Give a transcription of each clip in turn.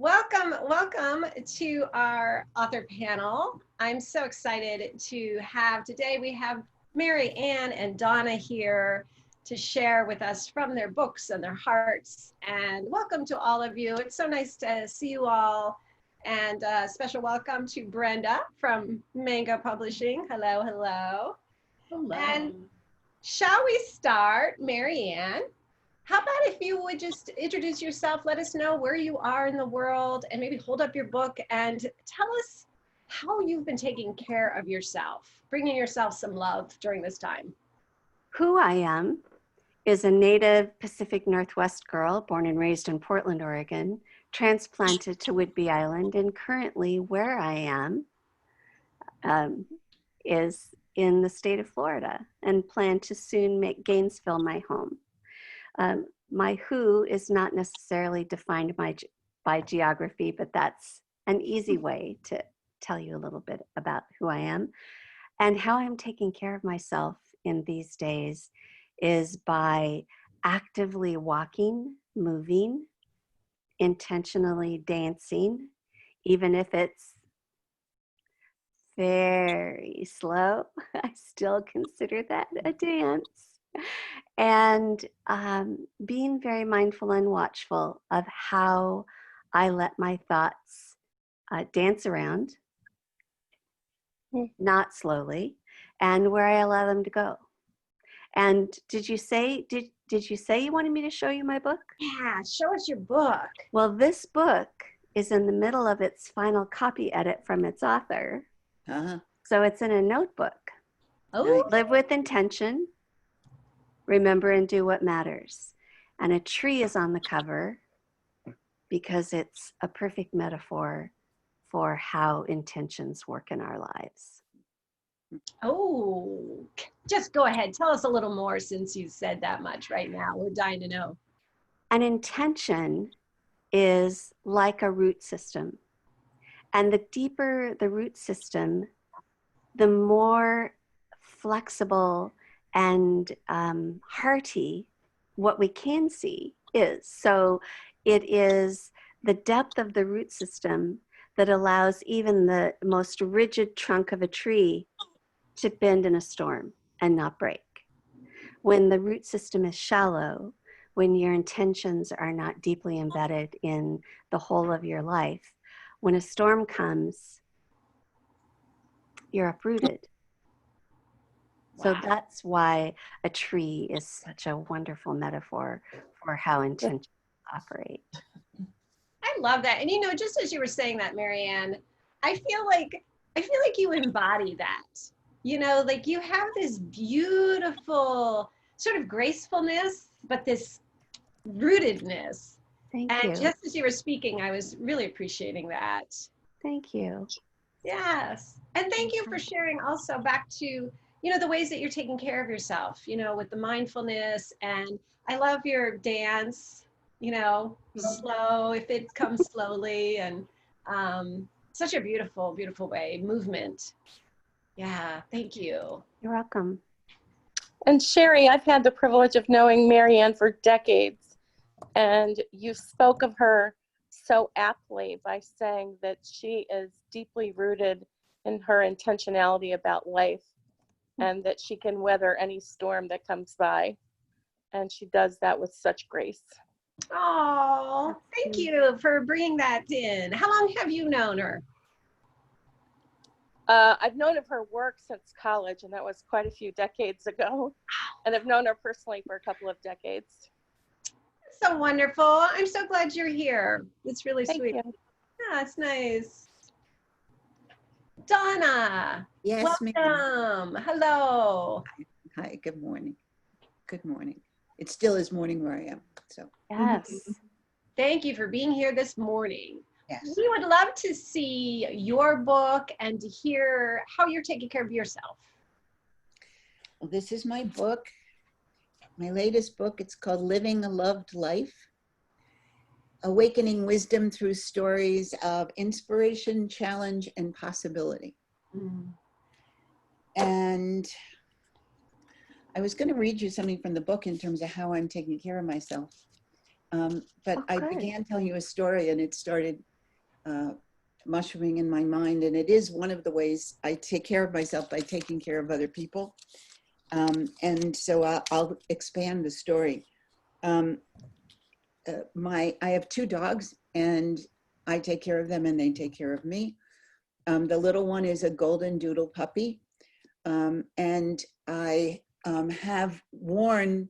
Welcome to our author panel. I'm so excited to have today. We have Mary Ann and Dawna here to share with us from their books and their hearts. And welcome to all of you. It's so nice to see you all. And a special welcome to Brenda from Mango Publishing. Hello, hello. Hello. And shall we start, Mary Ann? How about if you would just introduce yourself, let us know where you are in the world, and maybe hold up your book and tell us how you've been taking care of yourself, bringing yourself some love during this time. Who I am is a native Pacific Northwest girl born and raised in Portland, Oregon, transplanted to Whidbey Island, and currently where I am is in the state of Florida and plan to soon make Gainesville my home. My who is not necessarily defined by geography, but that's an easy way to tell you a little bit about who I am. And how I'm taking care of myself in these days is by actively walking, moving, intentionally dancing, even if it's very slow. I still consider that a dance. And being very mindful and watchful of how I let my thoughts dance around, not slowly, and where I allow them to go. And did you say you wanted me to show you my book? Yeah, show us your book. Well, this book is in the middle of its final copy edit from its author. So it's in a notebook. Oh, Live with intention. Remember and do what matters. And a tree is on the cover because it's a perfect metaphor for how intentions work in our lives. oh, just go ahead. Tell us a little more since you said that much right now. We're dying to know. An intention is like a root system. And the deeper the root system, the more flexible and hearty what we can see is. So it is the depth of the root system that allows even the most rigid trunk of a tree to bend in a storm and not break. When the root system is shallow, when your intentions are not deeply embedded in the whole of your life, when a storm comes, you're uprooted. So that's why a tree is such a wonderful metaphor for how intentions operate. I love that. And you know, just as you were saying that, Mary Ann, I feel like you embody that. You know, like you have this beautiful sort of gracefulness, but this rootedness. Thank And you. just as you were speaking, I was really appreciating that. Thank you. Yes. And thank you for sharing also back to, you know, the ways that you're taking care of yourself, you know, with the mindfulness. And I love your dance, you know, slow, if it comes slowly, and such a beautiful, beautiful way, movement. Yeah, thank you. You're welcome. And Sherry, I've had the privilege of knowing Mary Ann for decades, and you spoke of her so aptly by saying that she is deeply rooted in her intentionality about life and that she can weather any storm that comes by. And she does that with such grace. Oh, thank you for bringing that in. How long have you known her? I've known of her work since college, and that was quite a few decades ago. And I've known her personally for a couple of decades. So wonderful. I'm so glad you're here. It's really sweet. Thank you. Yeah, it's nice. Dawna. Yes, welcome. Hello. Hi, good morning. Good morning. It still is morning where I am, so. Yes. Thank you for being here this morning. Yes. We would love to see your book and to hear how you're taking care of yourself. Well, this is my book, my latest book. It's called Living a Loved Life, Awakening Wisdom Through Stories of Inspiration, Challenge, and Possibility. And I was going to read you something from the book in terms of how I'm taking care of myself. But I began telling you a story, and it started mushrooming in my mind. And it is one of the ways I take care of myself, by taking care of other people. And so I'll expand the story. I have 2 dogs, and I take care of them and they take care of me. The little one is a golden doodle puppy. And I have worn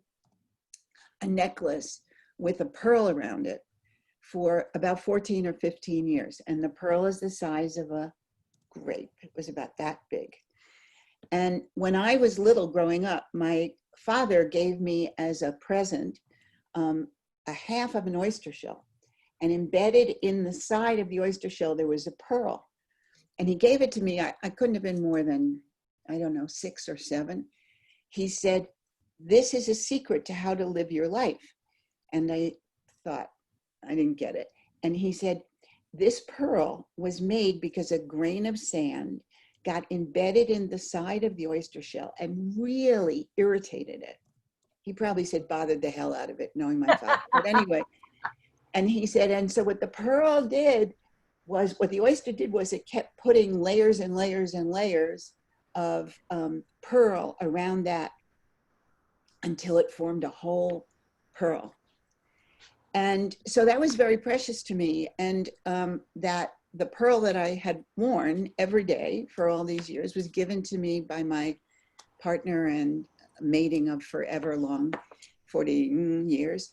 a necklace with a pearl around it for about 14 or 15 years. And the pearl is the size of a grape. It was about that big. And when I was little growing up, my father gave me as a present a half of an oyster shell. And embedded in the side of the oyster shell, there was a pearl. And he gave it to me. I couldn't have been more than, I don't know, 6 or 7. He said, "This is a secret to how to live your life." And I thought, I didn't get it. And he said, "This pearl was made because a grain of sand got embedded in the side of the oyster shell and really irritated it." He probably said bothered the hell out of it, knowing my father. But anyway, and he said, and so what the pearl did was, what the oyster did was it kept putting layers and layers and layers of pearl around that until it formed a whole pearl. And so that was very precious to me. And that the pearl that I had worn every day for all these years was given to me by my partner and mating of forever long, 40 years.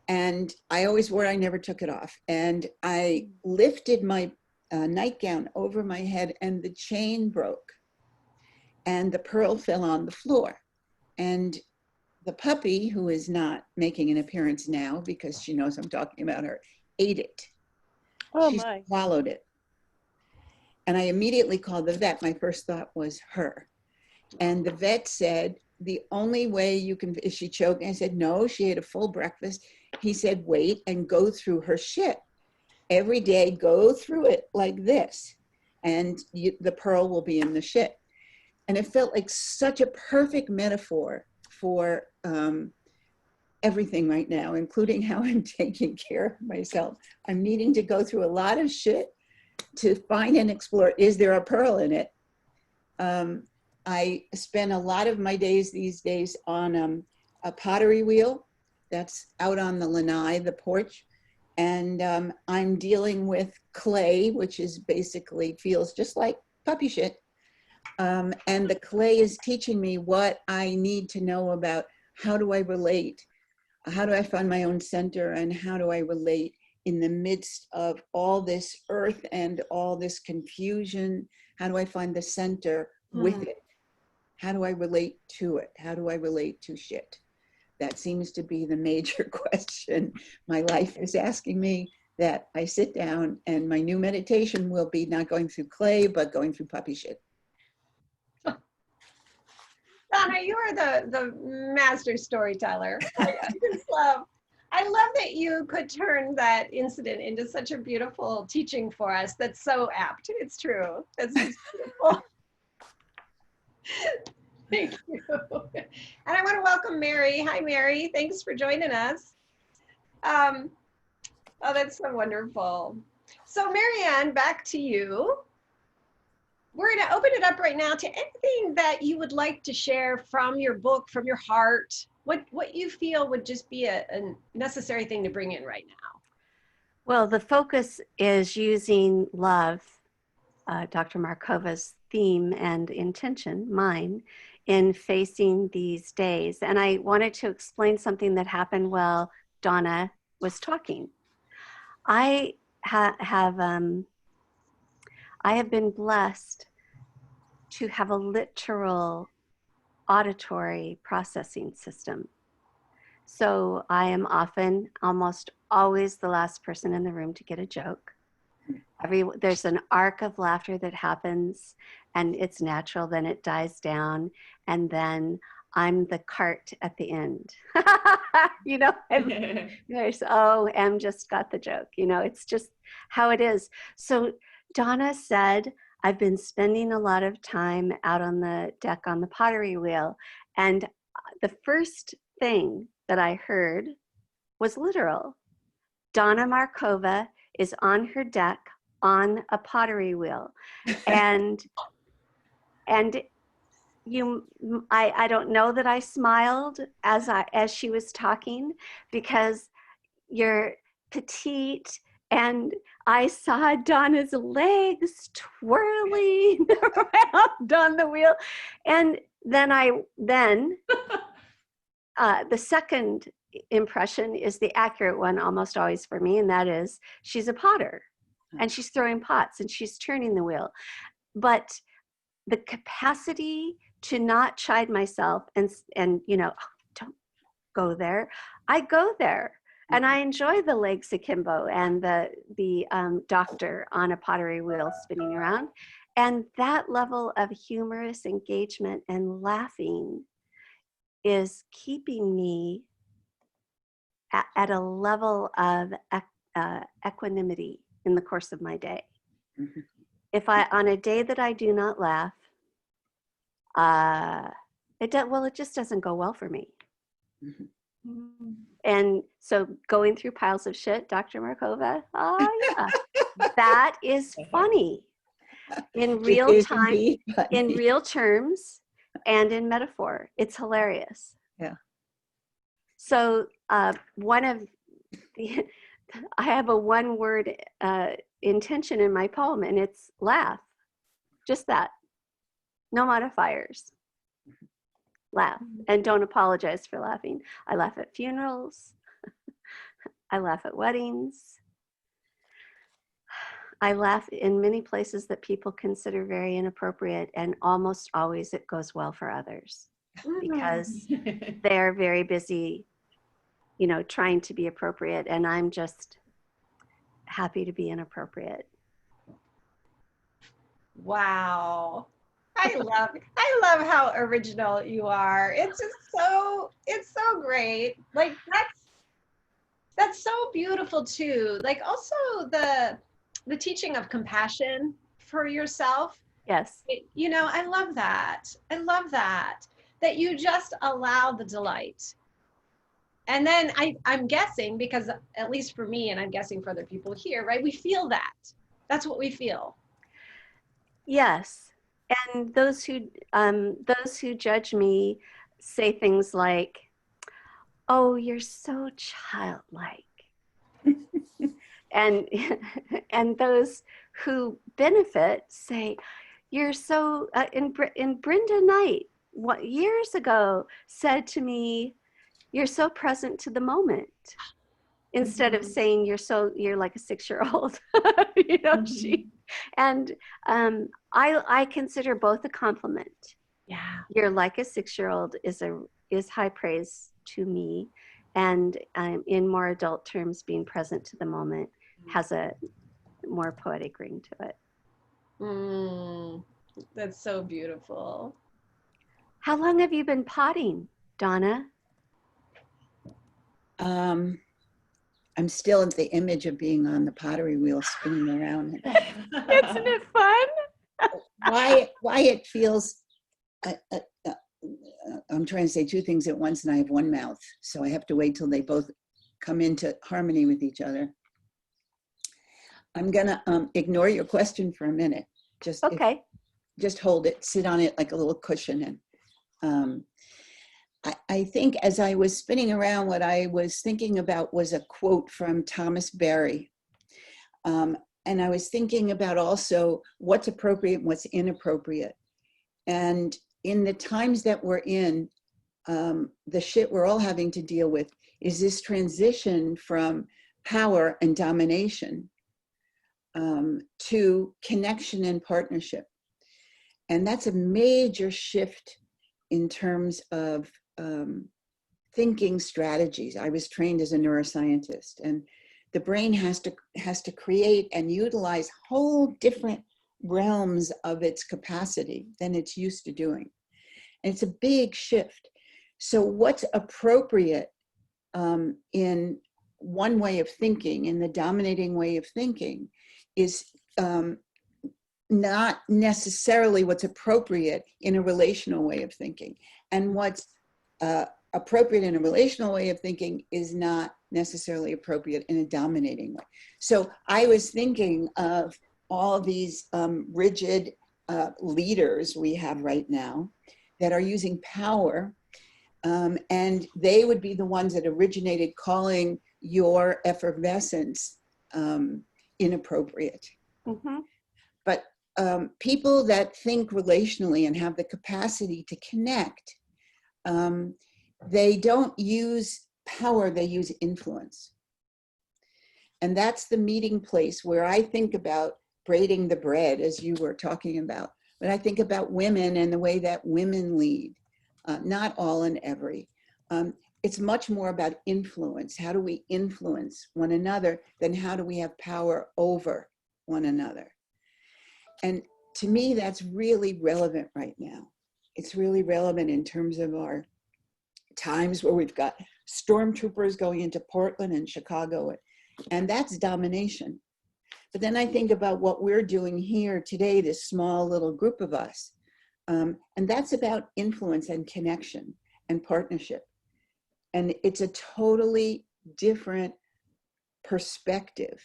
And I always wore it, I never took it off. And I lifted my nightgown over my head and the chain broke and the pearl fell on the floor. And the puppy, who is not making an appearance now because she knows I'm talking about her, ate it. Oh She my. swallowed it. And I immediately called the vet. My first thought was her. And the vet said, the only way you can, is she choking? I said, no, she ate a full breakfast. He said, wait and go through her shit. Every day, go through it like this. And the pearl will be in the shit. And it felt like such a perfect metaphor for everything right now, including how I'm taking care of myself. I'm needing to go through a lot of shit to find and explore, is there a pearl in it? I spend a lot of my days these days on a pottery wheel that's out on the lanai, the porch. And I'm dealing with clay, which is basically feels just like puppy shit. And the clay is teaching me what I need to know about how do I relate, how do I find my own center, and how do I relate in the midst of all this earth and all this confusion. How do I find the center with it? How do I relate to it? How do I relate to shit? That seems to be the major question my life is asking me, that I sit down, and my new meditation will be not going through clay, but going through puppy shit. Dawna, you are the master storyteller. I love that you could turn that incident into such a beautiful teaching for us. That's so apt. It's true. That's beautiful. Thank you. And I want to welcome Mary. Hi, Mary. Thanks for joining us. Oh, that's so wonderful. So, Marianne, back to you. We're going to open it up right now to anything that you would like to share from your book, from your heart, what you feel would just be a necessary thing to bring in right now. Well, the focus is using love, Dr. Markova's theme and intention, mine, in facing these days. And I wanted to explain something that happened while Dawna was talking. I have been blessed to have a literal auditory processing system. So I am often, almost always, the last person in the room to get a joke. There's an arc of laughter that happens, and it's natural, then it dies down, and then I'm the cart at the end. You know, there's, oh, Em just got the joke. You know, it's just how it is. So Dawna said, I've been spending a lot of time out on the deck on the pottery wheel, and the first thing that I heard was literal. Dawna Markova is on her deck on a pottery wheel. And I don't know that I smiled as she was talking, because you're petite, and I saw Dawna's legs twirling around on the wheel. And then the second impression is the accurate one almost always for me, and that is she's a potter, and she's throwing pots and she's turning the wheel. But the capacity to not chide myself and oh, don't go there. I go there, and I enjoy the legs akimbo and the doctor on a pottery wheel spinning around. And that level of humorous engagement and laughing is keeping me at a level of equanimity in the course of my day. Mhm. If on a day that I do not laugh, it just doesn't go well for me. Mhm. And so going through piles of shit, Dr. Markova, yeah, that is funny in real It is time, indeed funny. in real terms, and in metaphor. It's hilarious. Yeah. So I have a one-word intention in my poem, and it's laugh. Just that. No modifiers. Laugh. And don't apologize for laughing. I laugh at funerals. I laugh at weddings. I laugh in many places that people consider very inappropriate, and almost always it goes well for others because they're very busy, trying to be appropriate, and I'm just happy to be inappropriate. Wow. I love how original you are. It's so great. Like that's so beautiful too. Like also the teaching of compassion for yourself. Yes. I love that. I love that you just allow the delight. And then I'm guessing, because at least for me, and I'm guessing for other people here, right? We feel that. That's what we feel. Yes. And those who judge me say things like, "Oh, you're so childlike." and those who benefit say, "You're so." In Brenda Knight, years ago, said to me, "You're so present to the moment." Instead of saying you're like a 6-year-old, and I consider both a compliment. Yeah. You're like a 6-year-old is high praise to me, and in more adult terms, being present to the moment has a more poetic ring to it. That's so beautiful. How long have you been potting, Dawna? I'm still in the image of being on the pottery wheel spinning around. Isn't it fun? Why it feels, I'm trying to say two things at once and I have one mouth. So I have to wait till they both come into harmony with each other. I'm gonna ignore your question for a minute. Okay. Just hold it, sit on it like a little cushion. And I think as I was spinning around, what I was thinking about was a quote from Thomas Berry. And I was thinking about also what's appropriate and what's inappropriate. And in the times that we're in, the shit we're all having to deal with is this transition from power and domination to connection and partnership. And that's a major shift in terms of thinking strategies. I was trained as a neuroscientist, and the brain has to create and utilize whole different realms of its capacity than it's used to doing. And it's a big shift. So what's appropriate in one way of thinking, in the dominating way of thinking, is not necessarily what's appropriate in a relational way of thinking. And what's appropriate in a relational way of thinking is not necessarily appropriate in a dominating way. So I was thinking of all these rigid leaders we have right now that are using power, and they would be the ones that originated calling your effervescence inappropriate. Mm-hmm. But people that think relationally and have the capacity to connect, they don't use power, they use influence. And that's the meeting place where I think about braiding the bread, as you were talking about. But I think about women and the way that women lead, not all and every. It's much more about influence. How do we influence one another than how do we have power over one another? And to me, that's really relevant right now. It's really relevant in terms of our times where we've got stormtroopers going into Portland and Chicago, and that's domination. But then I think about what we're doing here today, this small little group of us, and that's about influence and connection and partnership. And it's a totally different perspective.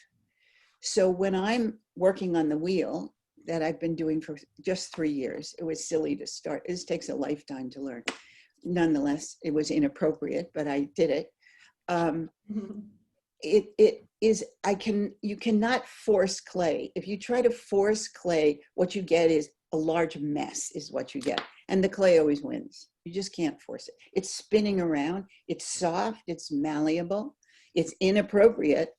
So when I'm working on the wheel, that I've been doing for just 3 years, it was silly to start. This takes a lifetime to learn. Nonetheless, it was inappropriate, but I did it. It is, you cannot force clay. If you try to force clay, what you get is a large mess is what you get. And the clay always wins. You just can't force it. It's spinning around. It's soft. It's malleable. It's inappropriate,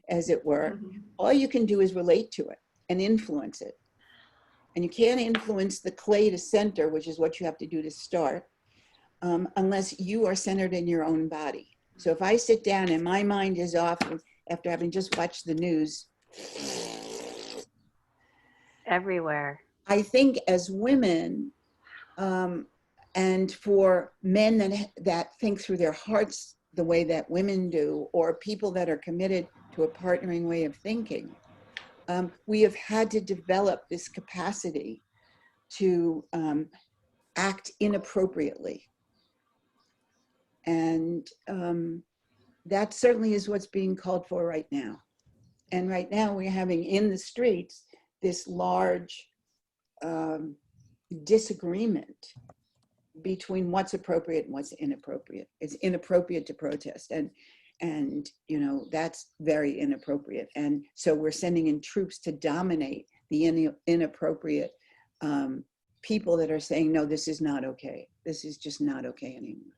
as it were. All you can do is relate to it and influence it. And you can't influence the clay to center, which is what you have to do to start, unless you are centered in your own body. So if I sit down and my mind is off after having just watched the news. Everywhere. I think as women, and for men that think through their hearts the way that women do, or people that are committed to a partnering way of thinking, we have had to develop this capacity to act inappropriately. And that certainly is what's being called for right now. And right now we're having in the streets this large disagreement between what's appropriate and what's inappropriate. It's inappropriate to protest, and you know, that's very inappropriate. And so we're sending in troops to dominate the inappropriate people that are saying, no, this is not okay. This is just not okay anymore.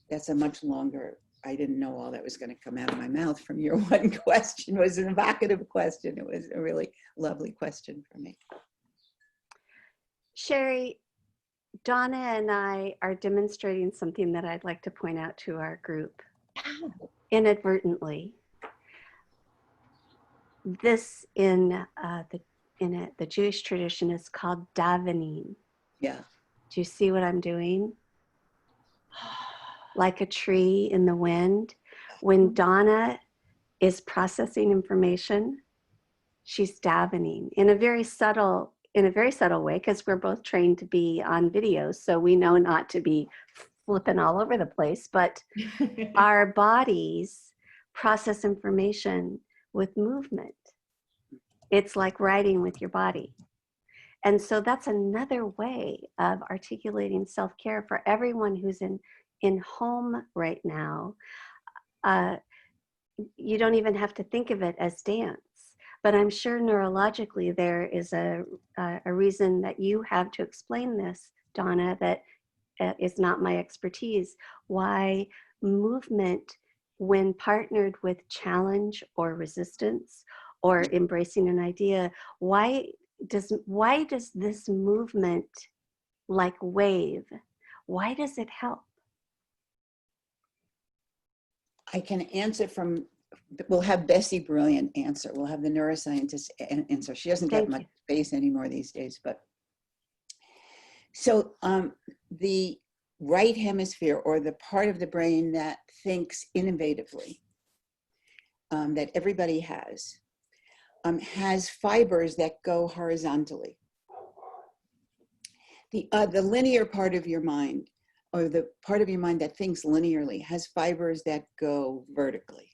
That's a much longer, I didn't know all that was going to come out of my mouth from your one question. It was an evocative question. It was a really lovely question for me. Sherry, Dawna and I are demonstrating something that I'd like to point out to our group inadvertently. This in the Jewish tradition is called davening. Yeah. Do you see what I'm doing? Like a tree in the wind. When Dawna is processing information, she's davening in a very subtle way, because we're both trained to be on videos, so we know not to be flipping all over the place, but our bodies process information with movement. It's like writing with your body. And so that's another way of articulating self-care for everyone who's in home right now. You don't even have to think of it as dance, but I'm sure neurologically there is a reason that you have to explain this, Dawna, that is not my expertise. Why movement, when partnered with challenge or resistance or embracing an idea, why does this movement, like wave, why does it help? I can answer from, we'll have Bessie Brilliant answer. We'll have the neuroscientist answer. She doesn't get much space anymore these days, but. So the right hemisphere, or the part of the brain that thinks innovatively, that everybody has fibers that go horizontally. The linear part of your mind, or the part of your mind that thinks linearly, has fibers that go vertically.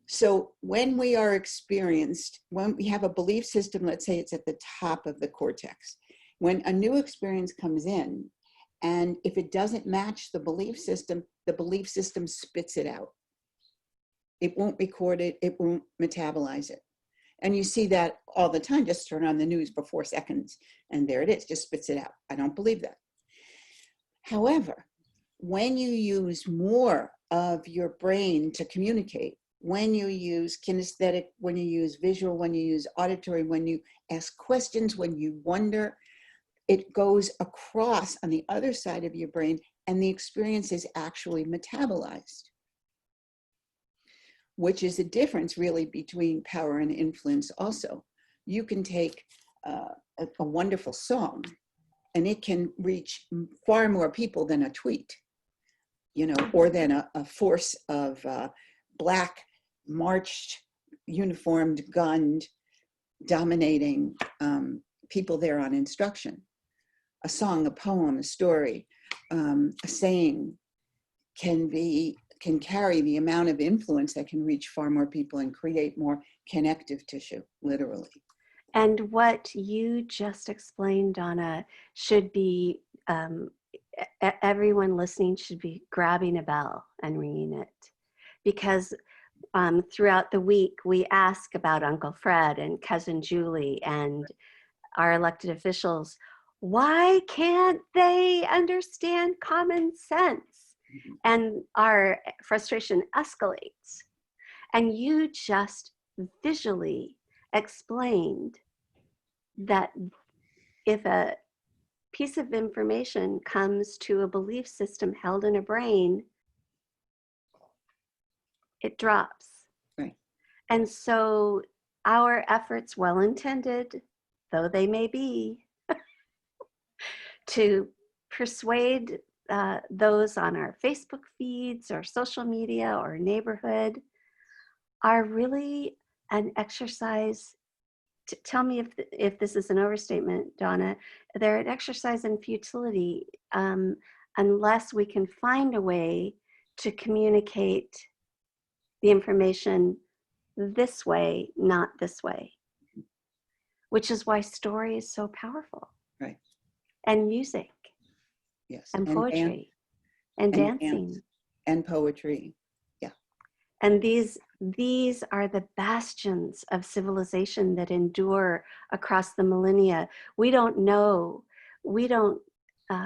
So when we are experienced, when we have a belief system, let's say it's at the top of the cortex, when a new experience comes in, and if it doesn't match the belief system spits it out. It won't record it, it won't metabolize it. And you see that all the time. Just turn on the news for 4 seconds and there it is, just spits it out. I don't believe that. However, when you use more of your brain to communicate, when you use kinesthetic, when you use visual, when you use auditory, when you ask questions, when you wonder, it goes across on the other side of your brain and the experience is actually metabolized, which is the difference really between power and influence also. You can take a wonderful song and it can reach far more people than a tweet, you know, or than a force of Black marched, uniformed, gunned, dominating people there on instruction. A song, a poem, a story, a saying can carry the amount of influence that can reach far more people and create more connective tissue, literally. And what you just explained, Dawna, should be, everyone listening should be grabbing a bell and ringing it. Because throughout the week, we ask about Uncle Fred and Cousin Julie and our elected officials. Why can't they understand common sense? And our frustration escalates. And you just visually explained that if a piece of information comes to a belief system held in a brain, it drops. Right. And so our efforts, well-intended though they may be, to persuade those on our Facebook feeds or social media or neighborhood are really an exercise. Tell me if this is an overstatement, Dawna. They're an exercise in futility unless we can find a way to communicate the information this way, not this way, which is why story is so powerful. Right. And music. Yes. And poetry. And dancing. Dance, and poetry. Yeah. And these are the bastions of civilization that endure across the millennia. We don't know a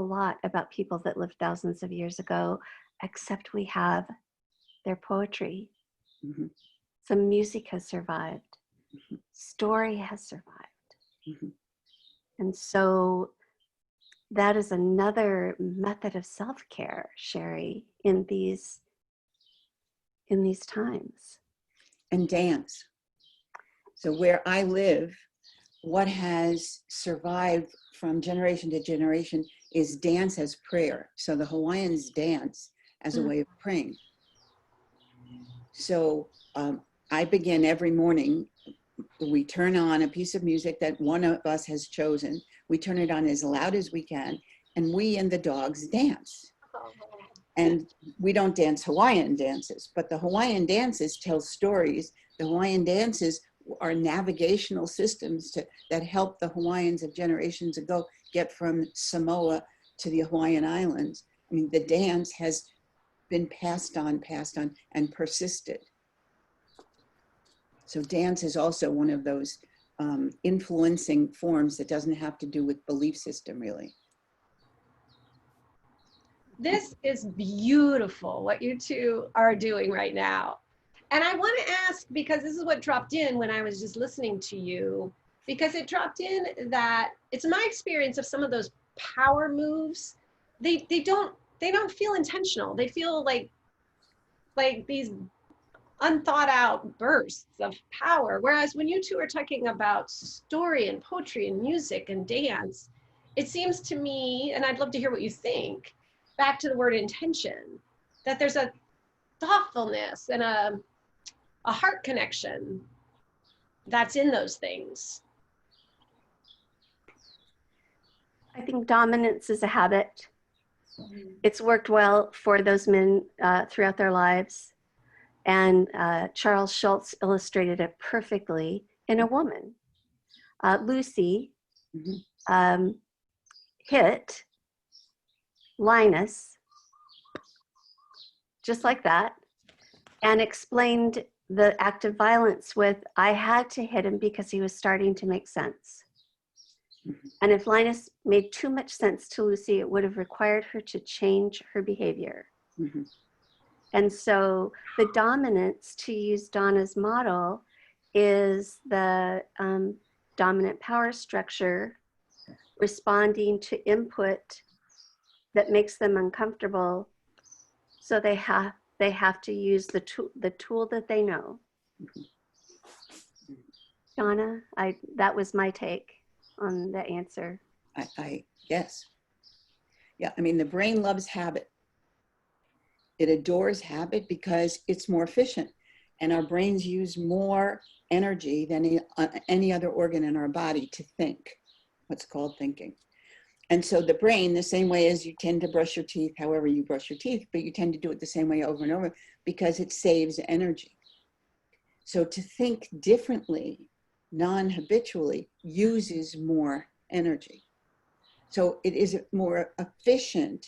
lot about people that lived thousands of years ago, except we have their poetry. Mm-hmm. Some music has survived. Mm-hmm. Story has survived. Mm-hmm. And so that is another method of self-care, Sherry, in these times. And dance. So where I live, what has survived from generation to generation is dance as prayer. So the Hawaiians dance as a way of praying. So I begin every morning, we turn on a piece of music that one of us has chosen. We turn it on as loud as we can, and we and the dogs dance. And we don't dance Hawaiian dances, but the Hawaiian dances tell stories. The Hawaiian dances are navigational systems that help the Hawaiians of generations ago get from Samoa to the Hawaiian Islands. I mean, the dance has been passed on, and persisted. So dance is also one of those influencing forms that doesn't have to do with belief system, really. This is beautiful, what you two are doing right now. And I want to ask, because this is what dropped in when I was just listening to you, because it dropped in that it's my experience of some of those power moves, they don't feel intentional. They feel like these unthought out bursts of power. Whereas when you two are talking about story and poetry and music and dance, it seems to me, and I'd love to hear what you think, back to the word intention, that there's a thoughtfulness and a heart connection that's in those things. I think dominance is a habit. It's worked well for those men throughout their lives. And Charles Schultz illustrated it perfectly in a woman. Lucy hit Linus just like that and explained the act of violence with, I had to hit him because he was starting to make sense. And if Linus made too much sense to Lucy, it would have required her to change her behavior. And so the dominance, to use Dawna's model, is the dominant power structure responding to input that makes them uncomfortable. So they have to use the tool that they know. Dawna, that was my take on the answer. Yes. Yeah, I mean, the brain loves habit. It adores habit because it's more efficient. And our brains use more energy than any other organ in our body to think, what's called thinking. And so the brain, the same way as you tend to brush your teeth, however you brush your teeth, but you tend to do it the same way over and over because it saves energy. So to think differently, non-habitually, uses more energy. So it is more efficient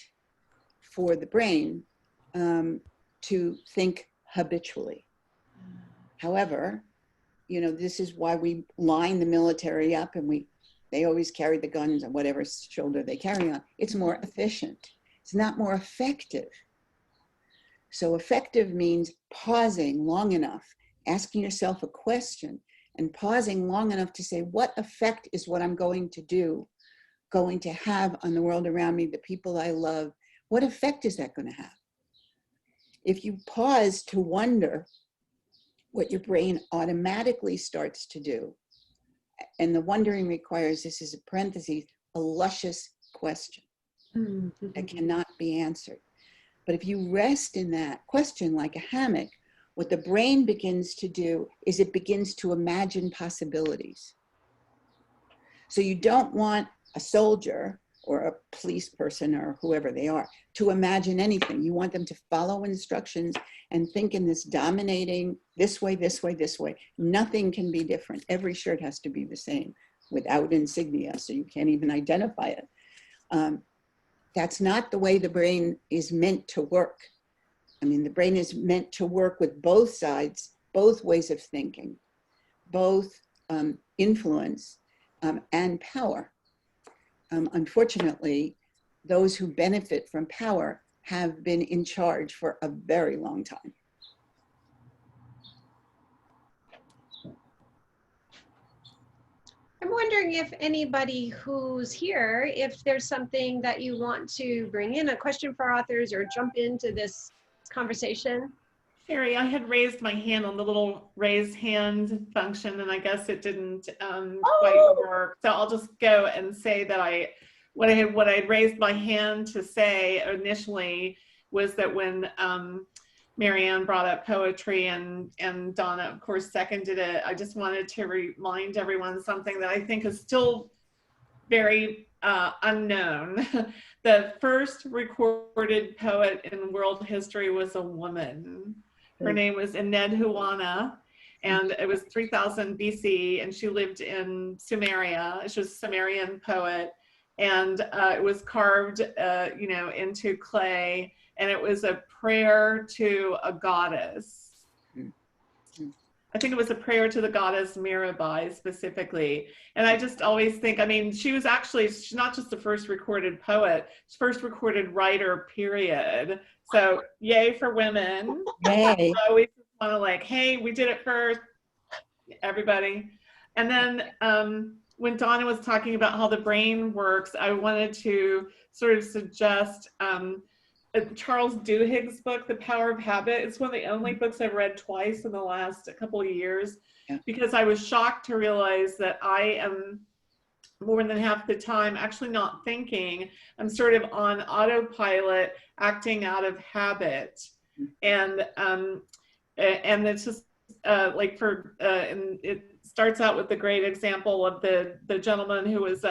for the brain to think habitually. However, you know, this is why we line the military up and they always carry the guns on whatever shoulder they carry on. It's more efficient. It's not more effective. So effective means pausing long enough, asking yourself a question and pausing long enough to say, what effect is what I'm going to do going to have on the world around me, the people I love? What effect is that going to have? If you pause to wonder, what your brain automatically starts to do, and the wondering requires, this is a parenthesis, a luscious question that cannot be answered. But if you rest in that question like a hammock, what the brain begins to do is it begins to imagine possibilities. So you don't want a soldier or a police person or whoever they are to imagine anything. You want them to follow instructions and think in this dominating, this way, this way, this way. Nothing can be different. Every shirt has to be the same without insignia, so you can't even identify it. That's not the way the brain is meant to work. I mean, the brain is meant to work with both sides, both ways of thinking, both influence and power. Unfortunately, those who benefit from power have been in charge for a very long time. I'm wondering if anybody who's here, if there's something that you want to bring in, a question for authors or jump into this conversation. Sherry, I had raised my hand on the little raise hand function, and I guess it didn't quite work. So I'll just go and say that what I raised my hand to say initially was that when Marianne brought up poetry and Dawna, of course, seconded it, I just wanted to remind everyone something that I think is still very unknown. The first recorded poet in world history was a woman. Her name was Enedhuwana, and it was 3000 BC, and she lived in Sumeria. She was a Sumerian poet, and it was carved, into clay, and it was a prayer to a goddess. I think it was a prayer to the goddess Mirabai specifically. And I just always think, I mean, she's not just the first recorded poet, she's first recorded writer, period. So yay for women. Yay. I always want to hey, we did it first, everybody. And then when Dawna was talking about how the brain works, I wanted to sort of suggest Charles Duhigg's book, The Power of Habit. It's one of the only books I've read twice in the last couple of years, because I was shocked to realize that I am more than half the time actually not thinking. I'm sort of on autopilot, acting out of habit. And it's just and it starts out with the great example of the gentleman who was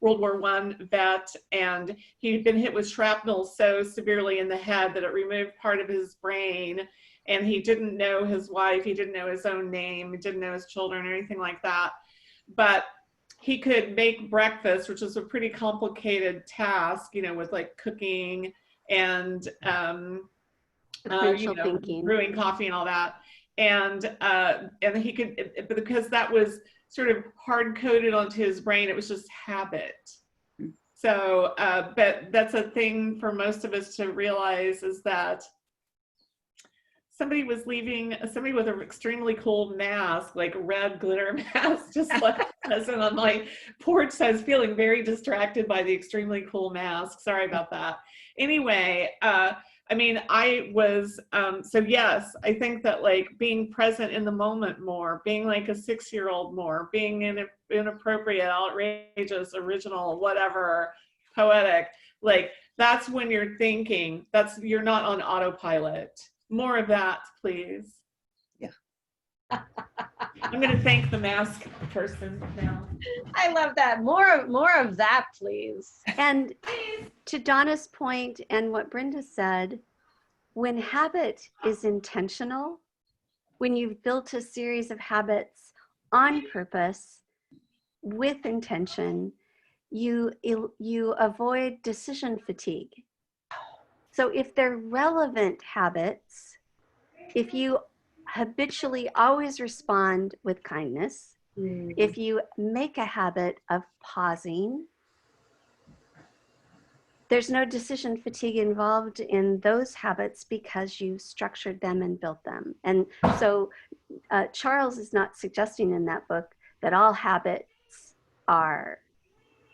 World War I vet, and he'd been hit with shrapnel so severely in the head that it removed part of his brain, and he didn't know his wife, he didn't know his own name, he didn't know his children or anything like that. But he could make breakfast, which is a pretty complicated task, you know, with like cooking and Sequential thinking. brewing coffee and all that. And he could, because that was sort of hard coded onto his brain, it was just habit. So, but that's a thing for most of us to realize, is that somebody with an extremely cool mask, like a red glitter mask, just like present on my porch. So I was feeling very distracted by the extremely cool mask. Sorry about that. Anyway, I mean, I was, so yes, I think that like being present in the moment more, being like a 6-year-old more, being inappropriate, outrageous, original, whatever, poetic, like that's when you're thinking, you're not on autopilot. More of that, please. Yeah. I'm going to thank the mask person now. I love that. More of that, please. And to Dawna's point and what Brenda said, when habit is intentional, when you've built a series of habits on purpose with intention, you avoid decision fatigue. So if they're relevant habits, if you habitually always respond with kindness, if you make a habit of pausing, there's no decision fatigue involved in those habits because you structured them and built them. And so Charles is not suggesting in that book that all habits are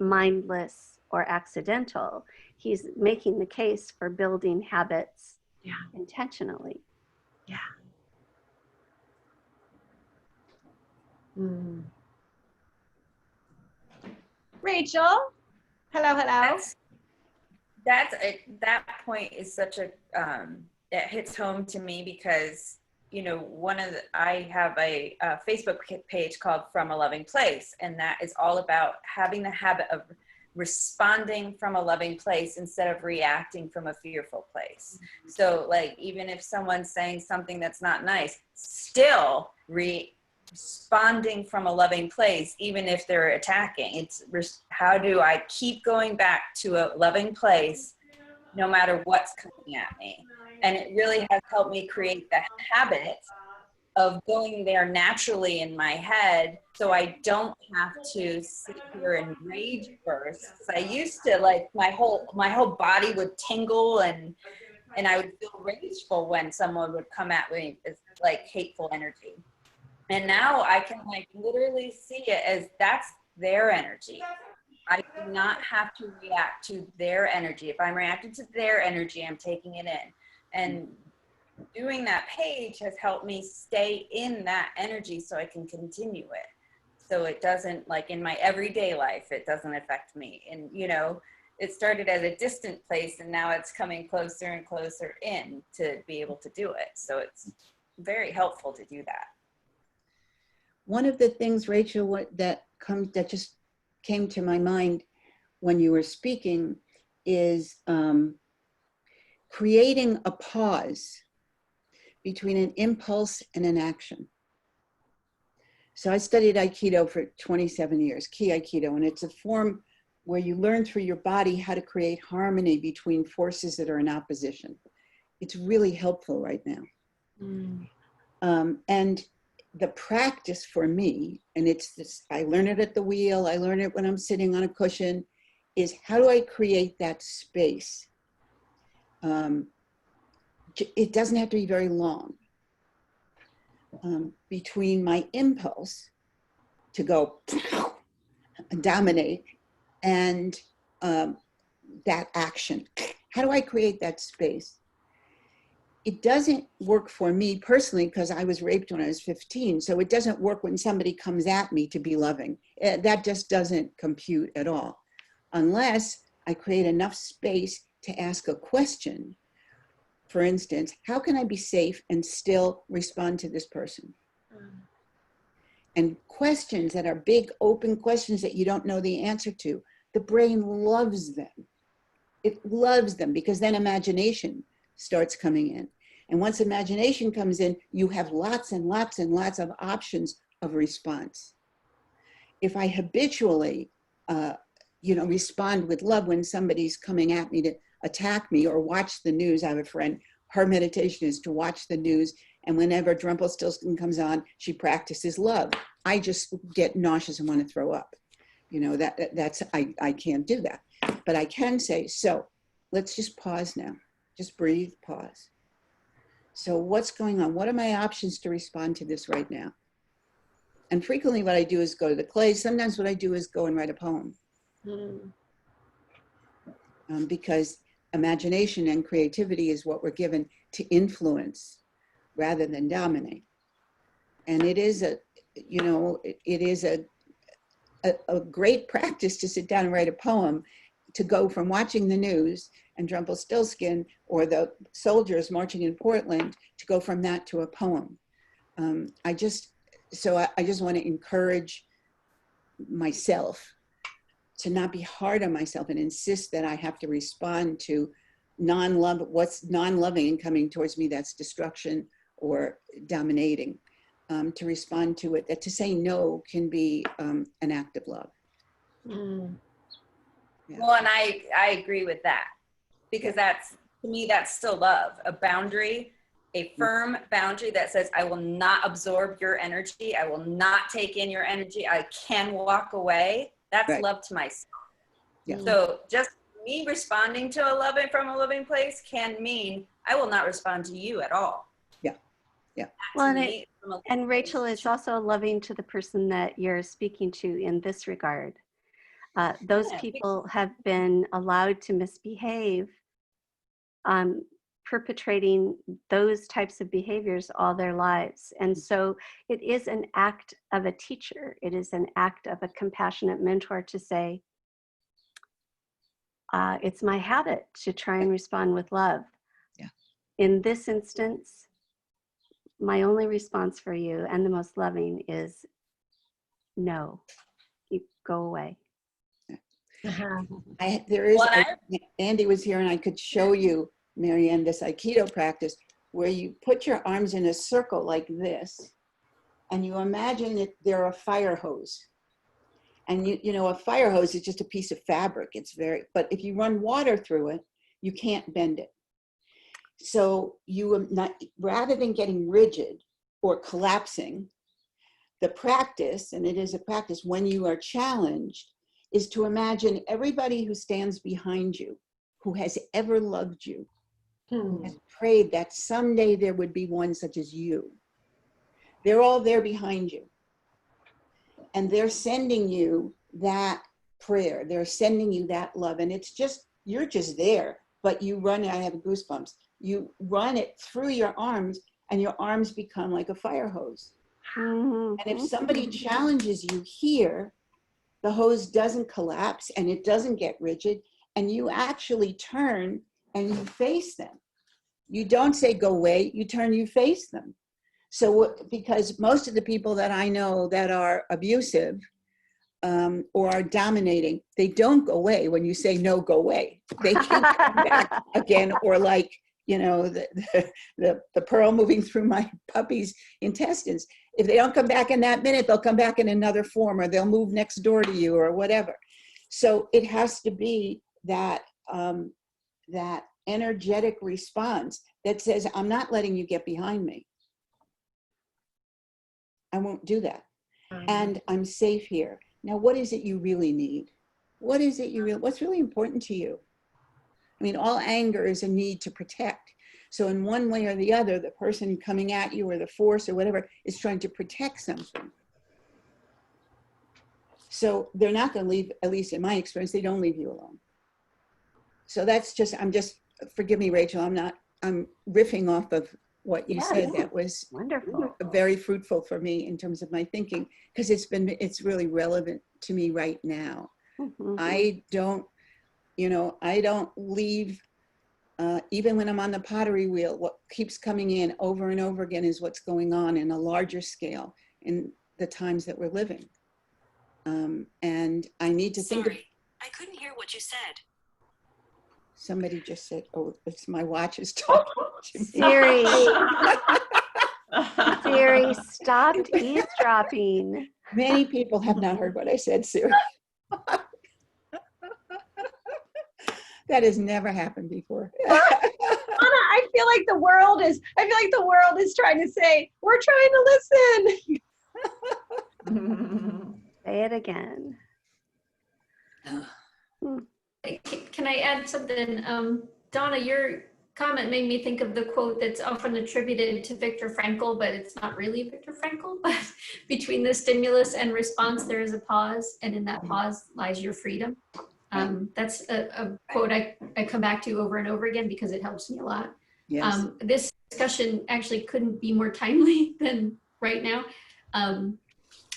mindless or accidental. He's making the case for building habits intentionally. Yeah. Rachel, hello. That point is such a it hits home to me, because you know, I have a Facebook page called From a Loving Place, and that is all about having the habit of responding from a loving place instead of reacting from a fearful place. So like, even if someone's saying something that's not nice, still responding from a loving place, even if they're attacking. It's how do I keep going back to a loving place no matter what's coming at me? And it really has helped me create the habit of going there naturally in my head, so I don't have to sit here and rage first. I used to, like, my whole body would tingle, and I would feel rageful when someone would come at me with like hateful energy. And now I can like literally see it as that's their energy. I do not have to react to their energy. If I'm reacting to their energy, I'm taking it in. And doing that page has helped me stay in that energy so I can continue it. So it doesn't, like in my everyday life, it doesn't affect me. And, you know, it started at a distant place and now it's coming closer and closer in to be able to do it. So it's very helpful to do that. One of the things, Rachel, that just came to my mind when you were speaking is creating a pause between an impulse and an action. So I studied Aikido for 27 years, Ki Aikido, and it's a form where you learn through your body how to create harmony between forces that are in opposition. It's really helpful right now. And the practice for me, and it's this, I learn it at the wheel, I learn it when I'm sitting on a cushion, is how do I create that space? It doesn't have to be very long, between my impulse to go dominate and that action. How do I create that space? It doesn't work for me personally because I was raped when I was 15. So it doesn't work when somebody comes at me to be loving. That just doesn't compute at all. Unless I create enough space to ask a question. For instance, how can I be safe and still respond to this person? And questions that are big, open questions that you don't know the answer to, the brain loves them. It loves them because then imagination starts coming in. And once imagination comes in, you have lots and lots and lots of options of response. If I habitually, respond with love when somebody's coming at me to attack me or watch the news. I have a friend, her meditation is to watch the news. And whenever Rumpelstiltskin comes on, she practices love. I just get nauseous and want to throw up. I can't do that. But I can say, so let's just pause now. Just breathe, pause. So what's going on? What are my options to respond to this right now? And frequently what I do is go to the clay. Sometimes what I do is go and write a poem. Because imagination and creativity is what we're given to influence rather than dominate. And it is a great practice to sit down and write a poem, to go from watching the news and Rumpelstiltskin or the soldiers marching in Portland, to go from that to a poem. I just want to encourage myself to not be hard on myself and insist that I have to respond to what's non-loving and coming towards me, that's destruction or dominating. To respond to it, that to say no can be an act of love. Yeah. Well, and I agree with that, because to me, that's still love. A boundary, a firm boundary that says, I will not absorb your energy. I will not take in your energy. I can walk away. That's right. Love to myself. Yeah. So just me responding to from a loving place can mean I will not respond to you at all. Yeah. Yeah. Well, and Rachel, it's also loving to the person that you're speaking to in this regard. Those people have been allowed to misbehave, perpetrating those types of behaviors all their lives. And so it is an act of a teacher. It is an act of a compassionate mentor to say, it's my habit to try and respond with love. Yeah. In this instance, my only response for you, and the most loving, is no, you go away. Andy was here and I could show you, Marianne, this Aikido practice where you put your arms in a circle like this and you imagine that they're a fire hose. And a fire hose is just a piece of fabric. But if you run water through it, you can't bend it. So rather than getting rigid or collapsing, the practice, and it is a practice when you are challenged, is to imagine everybody who stands behind you, who has ever loved you, who has prayed that someday there would be one such as you. They're all there behind you. And they're sending you that prayer. They're sending you that love. And you're just there, but you run it, I have goosebumps. You run it through your arms and your arms become like a fire hose. And if somebody challenges you here, the hose doesn't collapse and it doesn't get rigid, and you actually turn and you face them. You don't say go away, you turn, you face them. So because most of the people that I know that are abusive or are dominating, they don't go away when you say no, go away. They keep coming back again, or like, the pearl moving through my puppy's intestines. If they don't come back in that minute, they'll come back in another form, or they'll move next door to you or whatever. So it has to be that that energetic response that says, I'm not letting you get behind me. I won't do that. And I'm safe here. Now, what is it you really need? What is it what's really important to you? I mean, all anger is a need to protect. So in one way or the other, the person coming at you or the force or whatever is trying to protect something. So they're not going to leave, at least in my experience, they don't leave you alone. So forgive me, Rachel, I'm riffing off of what you said. That was wonderful, very fruitful for me in terms of my thinking, because it's really relevant to me right now. I don't leave, even when I'm on the pottery wheel, what keeps coming in over and over again is what's going on in a larger scale in the times that we're living. And I need to think of, I couldn't hear what you said. Somebody just said, oh, it's my watch is talking to me. Siri. Siri stopped eavesdropping. Many people have not heard what I said, Siri. That has never happened before. Anna, I feel like the world is trying to say, we're trying to listen. Say it again. Can I add something? Dawna, your comment made me think of the quote that's often attributed to Viktor Frankl, but it's not really Viktor Frankl. But between the stimulus and response, there is a pause, and in that pause lies your freedom. That's a quote I come back to over and over again because it helps me a lot. Yes. This discussion actually couldn't be more timely than right now.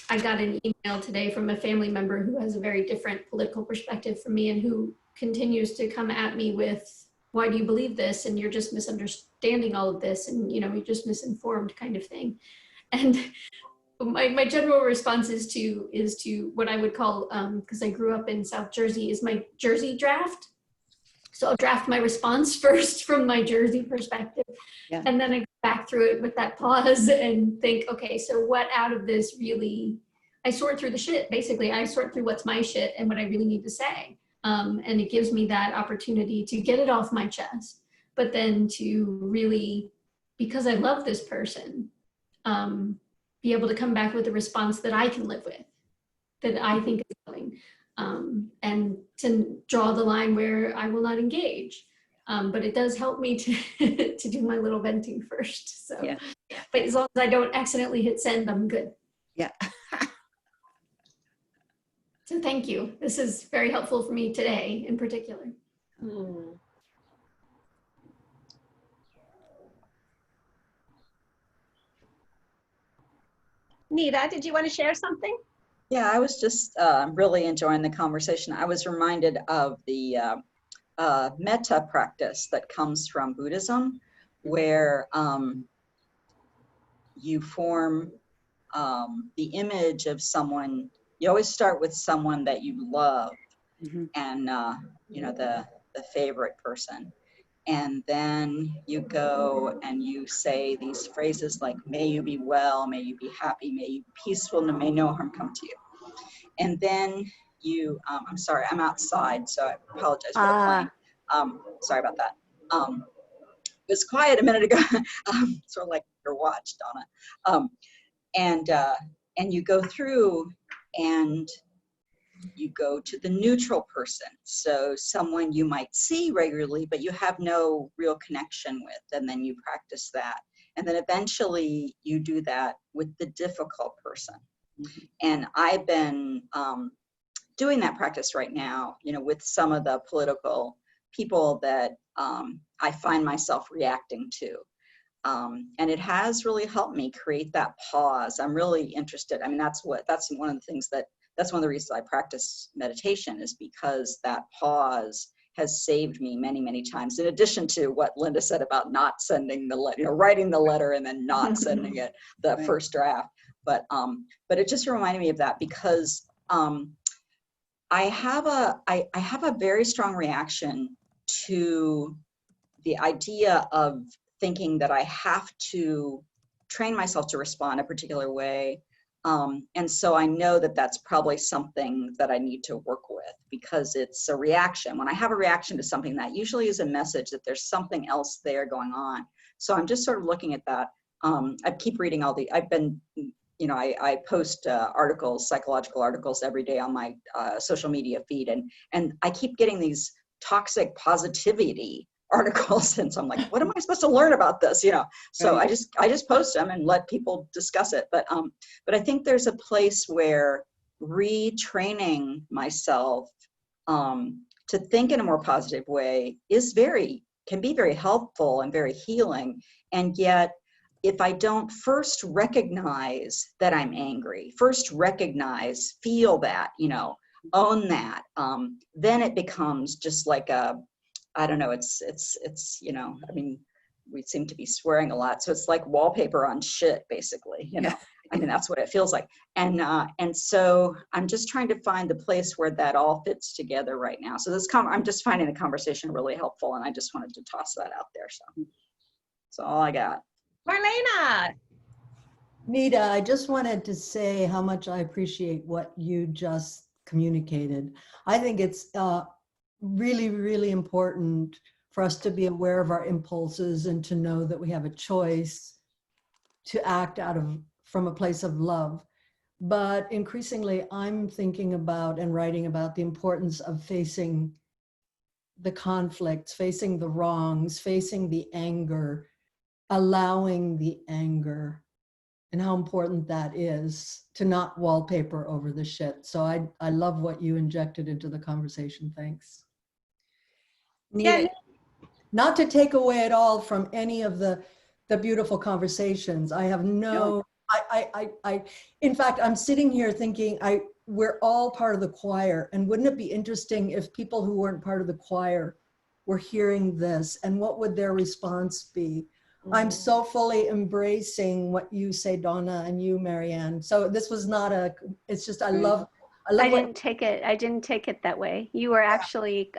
I got an email today from a family member who has a very different political perspective from me and who continues to come at me with, why do you believe this? And you're just misunderstanding all of this. And, you know, you're just misinformed kind of thing. And my general response is to what I would call, because I grew up in South Jersey, is my Jersey draft. So I'll draft my response first from my Jersey perspective. Yeah. And then I go back through it with that pause and think, okay, so what out of this really, I sort through the shit, basically. I sort through what's my shit and what I really need to say. And it gives me that opportunity to get it off my chest, but then to really, because I love this person, be able to come back with a response that I can live with, that I think is going. And to draw the line where I will not engage. But it does help me to to do my little venting first. So, Yeah. But as long as I don't accidentally hit send, I'm good. Yeah. So thank you. This is very helpful for me today in particular. Nita, did you want to share something? Yeah, I was just really enjoying the conversation. I was reminded of the metta practice that comes from Buddhism, where you form the image of someone. You always start with someone that you love, and you know, the favorite person. And then you go and you say these phrases like, may you be well, may you be happy, may you be peaceful, and may no harm come to you. And then you, I'm sorry, I'm outside, so I apologize for the plane. Sorry about that. It was quiet a minute ago, sort of like your watch, Dawna. And you go through and you go to the neutral person. So someone you might see regularly, but you have no real connection with, and then you practice that. And then eventually you do that with the difficult person. And I've been doing that practice right now, you know, with some of the political people that I find myself reacting to. And it has really helped me create that pause. I'm really interested. I mean, that's one of the things that's one of the reasons I practice meditation, is because that pause has saved me many, many times, in addition to what Linda said about not sending the letter, you know, writing the letter and then not sending it, the Right. first draft. But it just reminded me of that, because I have a very strong reaction to the idea of thinking that I have to train myself to respond a particular way. And so I know that that's probably something that I need to work with, because it's a reaction. When I have a reaction to something, that usually is a message that there's something else there going on. So I'm just sort of looking at that. I keep reading I've been, you know, I post articles, psychological articles every day on my social media feed. And I keep getting these toxic positivity articles, and so I'm like, what am I supposed to learn about this, you know? So I just post them and let people discuss it. But I think there's a place where retraining myself to think in a more positive way can be very helpful and very healing. And yet, if I don't first recognize that I'm angry, feel that, you know, own that, then it becomes just like I don't know, it's, you know, I mean, we seem to be swearing a lot. So it's like wallpaper on shit, basically, you know. Yeah. I mean, that's what it feels like. And so I'm just trying to find the place where that all fits together right now. So I'm just finding the conversation really helpful, and I just wanted to toss that out there. So that's all I got. Marlena. Nita, I just wanted to say how much I appreciate what you just communicated. I think it's really, really important for us to be aware of our impulses and to know that we have a choice to act from a place of love. But increasingly, I'm thinking about and writing about the importance of facing the conflicts, facing the wrongs, facing the anger, allowing the anger, and how important that is to not wallpaper over the shit. So I love what you injected into the conversation. Thanks. Nita, Not to take away at all from any of the beautiful conversations. I have no, in fact, I'm sitting here thinking we're all part of the choir, and wouldn't it be interesting if people who weren't part of the choir were hearing this, and what would their response be? I'm so fully embracing what you say, Dawna, and you, Marianne. So this was not it's just, I love I didn't take it that way. You were actually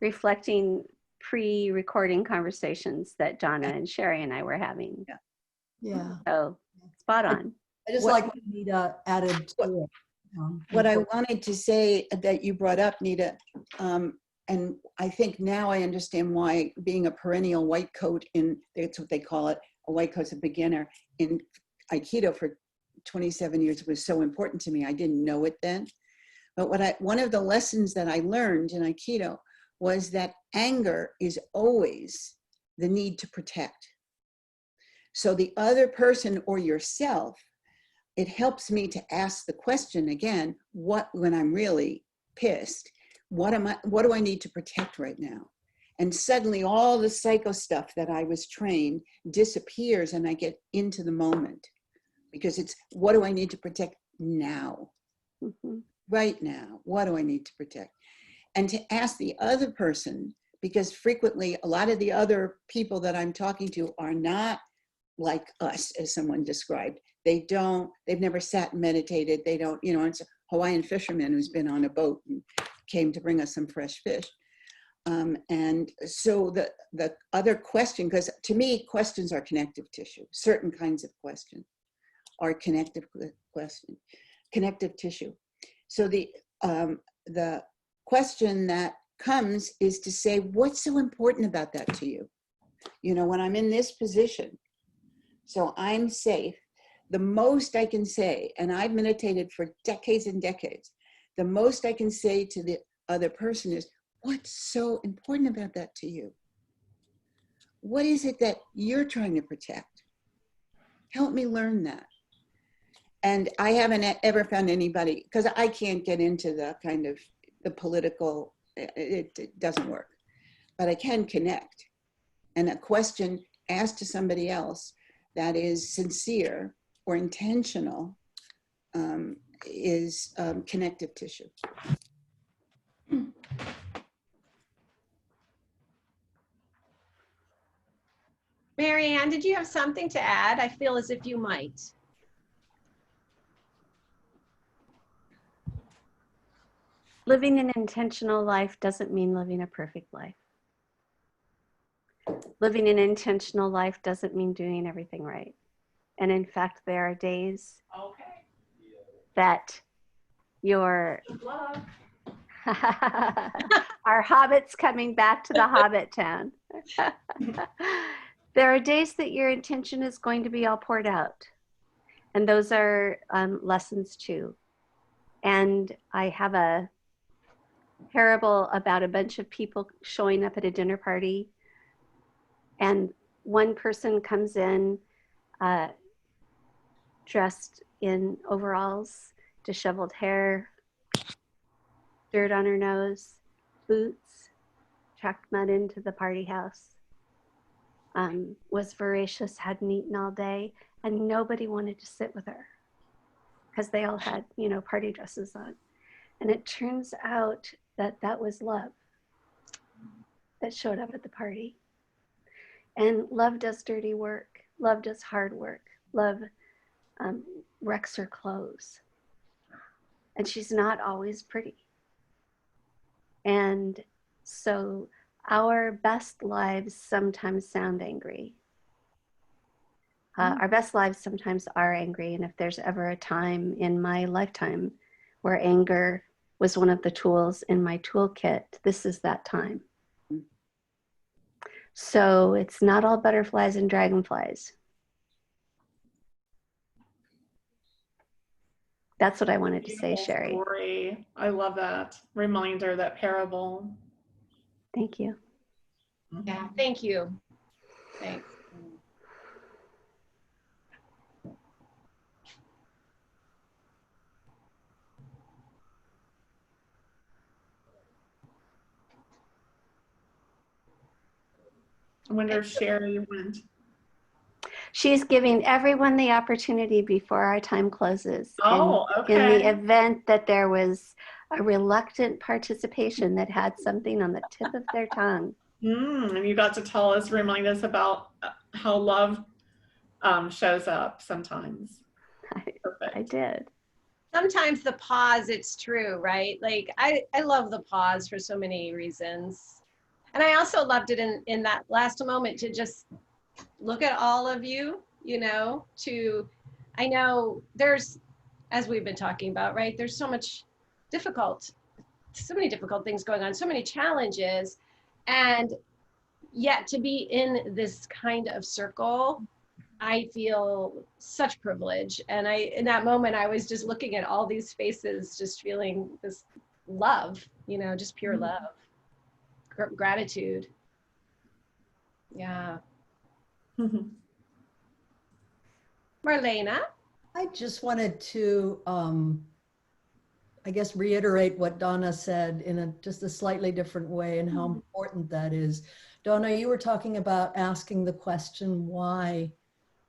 reflecting pre-recording conversations that Dawna and Sherry and I were having. Yeah. So spot on. I just like what Nita added to it. what I wanted to say that you brought up, Nita, and I think now I understand why being a perennial white coat that's what they call it, a white coat's a beginner, in Aikido for 27 years was so important to me. I didn't know it then. But one of the lessons that I learned in Aikido was that anger is always the need to protect. So the other person or yourself, it helps me to ask the question again, when I'm really pissed, what do I need to protect right now? And suddenly all the psycho stuff that I was trained disappears, and I get into the moment, because it's, what do I need to protect now? Right now, what do I need to protect? And to ask the other person, because frequently a lot of the other people that I'm talking to are not like us, as someone described. They've never sat and meditated. They don't, it's a Hawaiian fisherman who's been on a boat and came to bring us some fresh fish. And so the other question, because to me, questions are connective tissue. Certain kinds of questions are connective tissue. So the question that comes is to say, what's so important about that to you? When I'm in this position, so I'm safe, the most I can say, and I've meditated for decades and decades, the most I can say to the other person is, what's so important about that to you? What is it that you're trying to protect? Help me learn that. And I haven't ever found anybody, because I can't get into the kind of the political, it doesn't work. But I can connect. And a question asked to somebody else that is sincere or intentional is connective tissue. Marianne, did you have something to add? I feel as if you might. Living an intentional life doesn't mean living a perfect life. Living an intentional life doesn't mean doing everything right. And in fact, there are days that your our hobbits coming back to the Hobbit town. There are days that your intention is going to be all poured out. And those are lessons too. And I have a parable about a bunch of people showing up at a dinner party. And one person comes in dressed in overalls, disheveled hair, dirt on her nose, boots, tracked mud into the party house, was voracious, hadn't eaten all day, and nobody wanted to sit with her because they all had, party dresses on. And it turns out that that was love that showed up at the party. And love does dirty work. Love does hard work. Love wrecks her clothes. And she's not always pretty. And so our best lives sometimes sound angry. Our best lives sometimes are angry. And if there's ever a time in my lifetime where anger was one of the tools in my toolkit, this is that time. So it's not all butterflies and dragonflies. That's what I wanted to say, Sherry. Story. I love that reminder, that parable. Thank you. Yeah, thank you. Thanks. I wonder if Sherry went. She's giving everyone the opportunity before our time closes. Oh, okay. In the event that there was a reluctant participation that had something on the tip of their tongue. And you got to tell us, remind us about how love shows up sometimes. I did. Sometimes the pause, it's true, right? Like I love the pause for so many reasons. And I also loved it in that last moment to just look at all of you, you know, I know there's, as we've been talking about, right? There's so many difficult things going on, so many challenges, and yet to be in this kind of circle, I feel such privilege. And in that moment, I was just looking at all these faces, just feeling this love, you know, just pure love, gratitude. Yeah. Marlena? I just wanted to, I guess, reiterate what Dawna said in just a slightly different way and how important that is. Dawna, you were talking about asking the question, why?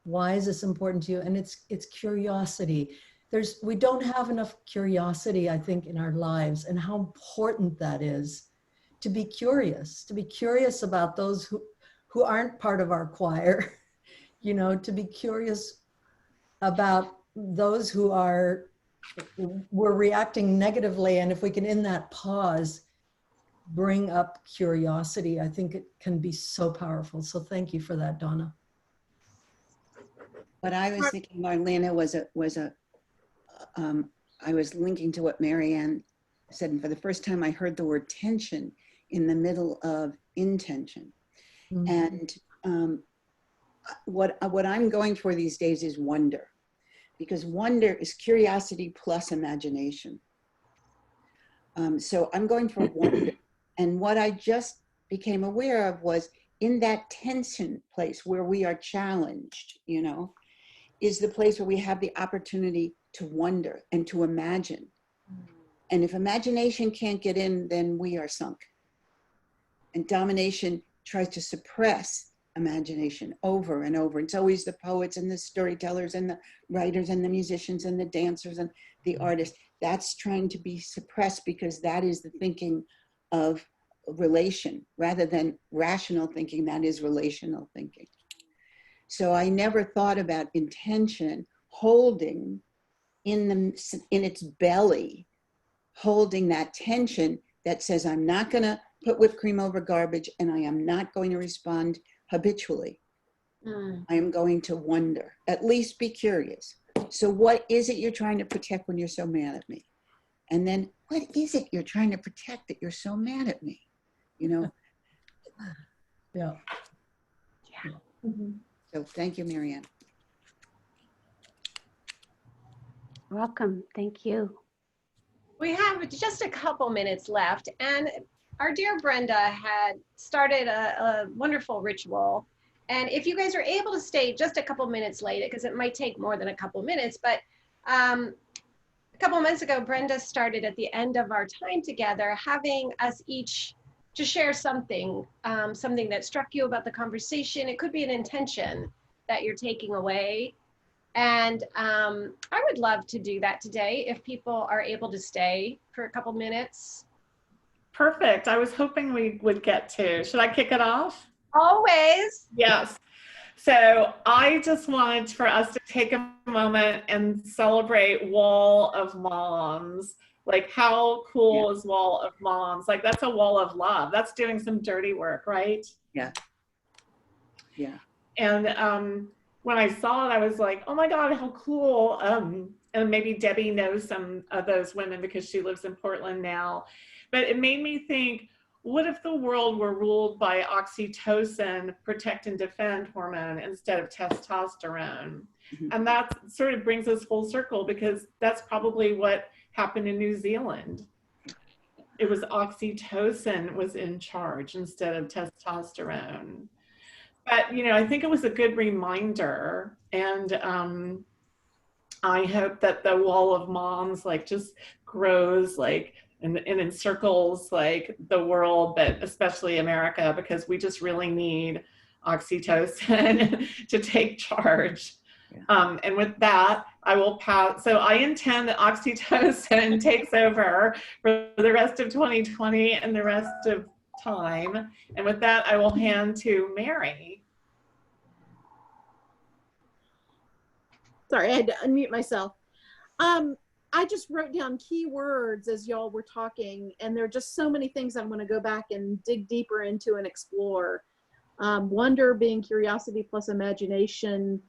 Why is this important to you? And it's curiosity. We don't have enough curiosity, I think, in our lives, and how important that is to be curious about those who aren't part of our choir, you know, to be curious about those who we're reacting negatively. And if we can, in that pause, bring up curiosity, I think it can be so powerful. So thank you for that, Dawna. What I was thinking, Marlena, I was linking to what Marianne said, and for the first time I heard the word tension in the middle of intention. And what I'm going for these days is wonder, because wonder is curiosity plus imagination. So I'm going for wonder. And what I just became aware of was in that tension place where we are challenged, you know, is the place where we have the opportunity to wonder and to imagine. And if imagination can't get in, then we are sunk. And domination tries to suppress imagination over and over. It's always the poets and the storytellers and the writers and the musicians and the dancers and the artists. That's trying to be suppressed because that is the thinking of relation rather than rational thinking. That is relational thinking. So I never thought about intention holding in its belly, holding that tension that says, I'm not going to put whipped cream over garbage, and I am not going to respond habitually. I am going to wonder, at least be curious. So what is it you're trying to protect when you're so mad at me? And then what is it you're trying to protect that you're so mad at me? You know? Yeah. So thank you, Marianne. Welcome. Thank you. We have just a couple minutes left, and our dear Brenda had started a wonderful ritual. And if you guys are able to stay just a couple minutes late, because it might take more than a couple minutes, but a couple months ago, Brenda started at the end of our time together, having us each to share something, something that struck you about the conversation. It could be an intention that you're taking away. And I would love to do that today if people are able to stay for a couple minutes. Perfect. I was hoping we would get to. Should I kick it off? Always. Yes. So I just wanted for us to take a moment and celebrate Wall of Moms. Like, how cool is Wall of Moms? Like, that's a wall of love. That's doing some dirty work, right? Yeah. Yeah. And when I saw it, I was like, oh my God, how cool. And maybe Debbie knows some of those women because she lives in Portland now. But it made me think, what if the world were ruled by oxytocin, protect and defend hormone, instead of testosterone? Mm-hmm. And that sort of brings us full circle, because that's probably what happened in New Zealand. It was oxytocin was in charge instead of testosterone. But, you know, I think it was a good reminder. And I hope that the Wall of Moms, like, just grows, like, and encircles, like, the world, but especially America, because we just really need oxytocin to take charge. Yeah. And with that, I will pass. So I intend that oxytocin takes over for the rest of 2020 and the rest of time. And with that, I will hand to Mary. Sorry, I had to unmute myself. I just wrote down key words as y'all were talking, and there are just so many things I'm going to go back and dig deeper into and explore. Wonder being curiosity plus imagination.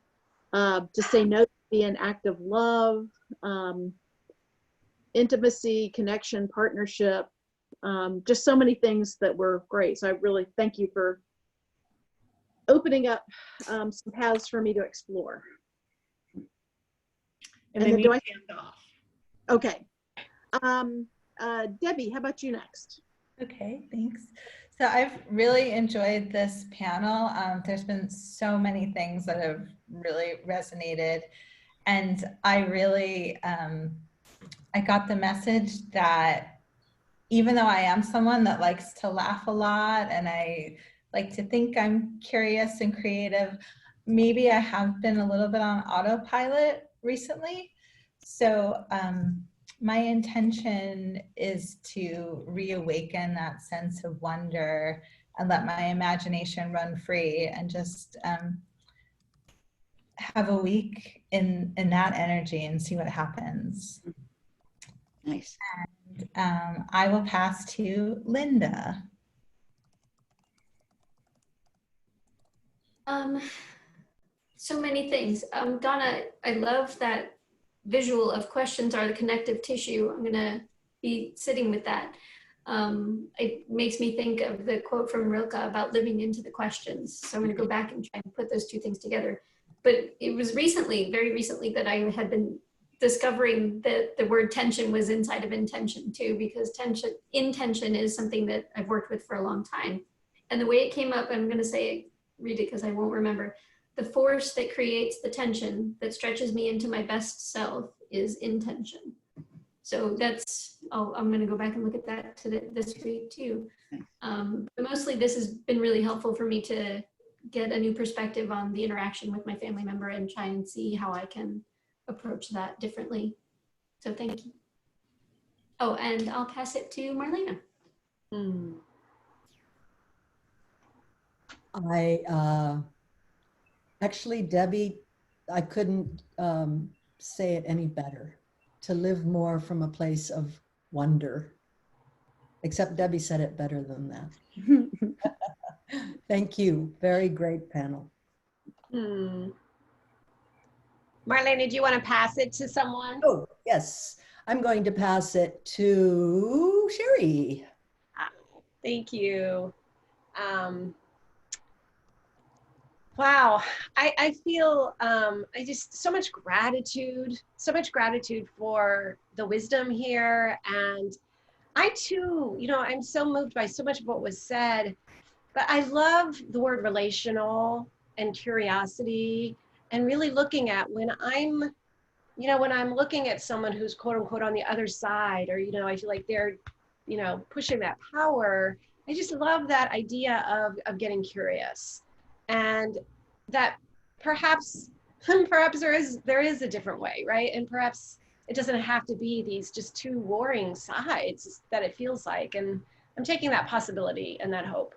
To say no be an act of love. Intimacy, connection, partnership. Just so many things that were great. So I really thank you for opening up some paths for me to explore. And then you hand off. Okay. Debbie, how about you next? Okay, thanks. So I've really enjoyed this panel. There's been so many things that have really resonated. And I really, I got the message that even though I am someone that likes to laugh a lot and I like to think I'm curious and creative, maybe I have been a little bit on autopilot recently. So my intention is to reawaken that sense of wonder and let my imagination run free and just have a week in that energy and see what happens. Nice. And I will pass to Linda. So many things. Dawna, I love that visual of questions are the connective tissue. I'm gonna be sitting with that. It makes me think of the quote from Rilke about living into the questions. So I'm gonna go back and try and put those two things together. But it was recently, very recently, that I had been discovering that the word tension was inside of intention too, because intention is something that I've worked with for a long time. And the way it came up, I'm gonna read it because I won't remember. The force that creates the tension that stretches me into my best self is intention. So that's, I'm going to go back and look at that this week too. But mostly this has been really helpful for me to get a new perspective on the interaction with my family member and try and see how I can approach that differently. So thank you. Oh, and I'll pass it to Marlena. Actually, Debbie, I couldn't say it any better. To live more from a place of wonder. Except Debbie said it better than that. Thank you. Very great panel. Marlena, do you want to pass it to someone? Oh, yes. I'm going to pass it to Sherry. Thank you. Wow, I feel I just so much gratitude for the wisdom here. And I too, you know, I'm so moved by so much of what was said, but I love the word relational and curiosity and really looking at when I'm looking at someone who's quote unquote on the other side, or, you know, I feel like they're, you know, pushing that power. I just love that idea of getting curious. And that perhaps there is a different way, right? And perhaps it doesn't have to be these just two warring sides that it feels like. And I'm taking that possibility and that hope.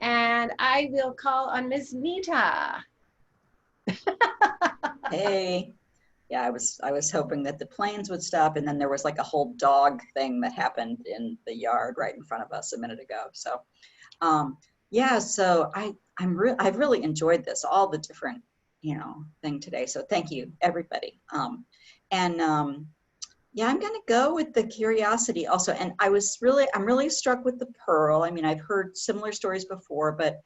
And I will call on Ms. Nita. Hey. Yeah, I was hoping that the planes would stop, and then there was like a whole dog thing that happened in the yard right in front of us a minute ago. So, yeah, so I've really enjoyed this, all the different, thing today. So thank you, everybody. Yeah, I'm gonna go with the curiosity also. And I'm really struck with the pearl. I mean, I've heard similar stories before, but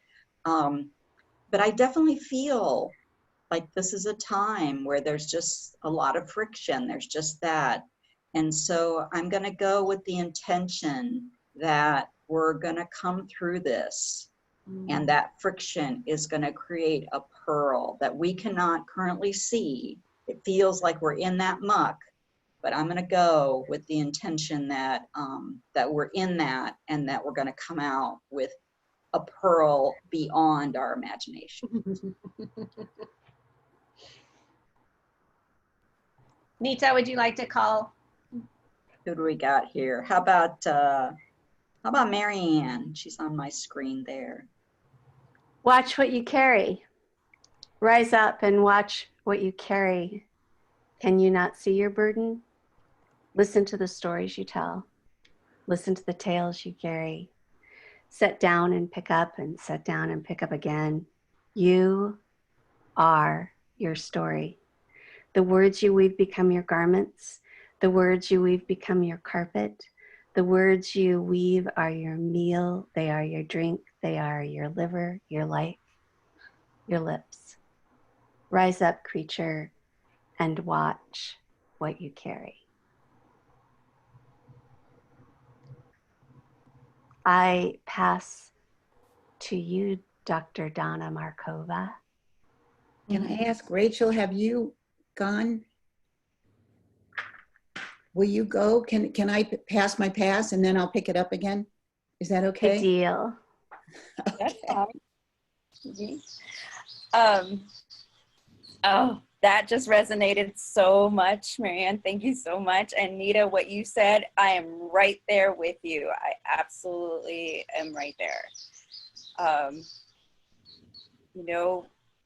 I definitely feel like this is a time where there's just a lot of friction. There's just that. And so I'm going to go with the intention that we're going to come through this, and that friction is going to create a pearl that we cannot currently see. It feels like we're in that muck, but I'm going to go with the intention that that we're in that, and that we're going to come out with a pearl beyond our imagination. Nita, would you like to call? Who do we got here? How about Marianne? She's on my screen there. Watch what you carry. Rise up and watch what you carry. Can you not see your burden? Listen to the stories you tell. Listen to the tales you carry. Set down and pick up, and set down and pick up again. You are your story. The words you weave become your garments. The words you weave become your carpet. The words you weave are your meal. They are your drink. They are your liver, your life, your lips. Rise up, creature, and watch what you carry. I pass to you, Dr. Dawna Markova. Can I ask, Rachel, have you gone? Will you go? Can I pass my pass and then I'll pick it up again? Is that okay? Good deal. That's fine. Oh, that just resonated so much, Marianne. Thank you so much. And Nita, what you said, I am right there with you. I absolutely am right there.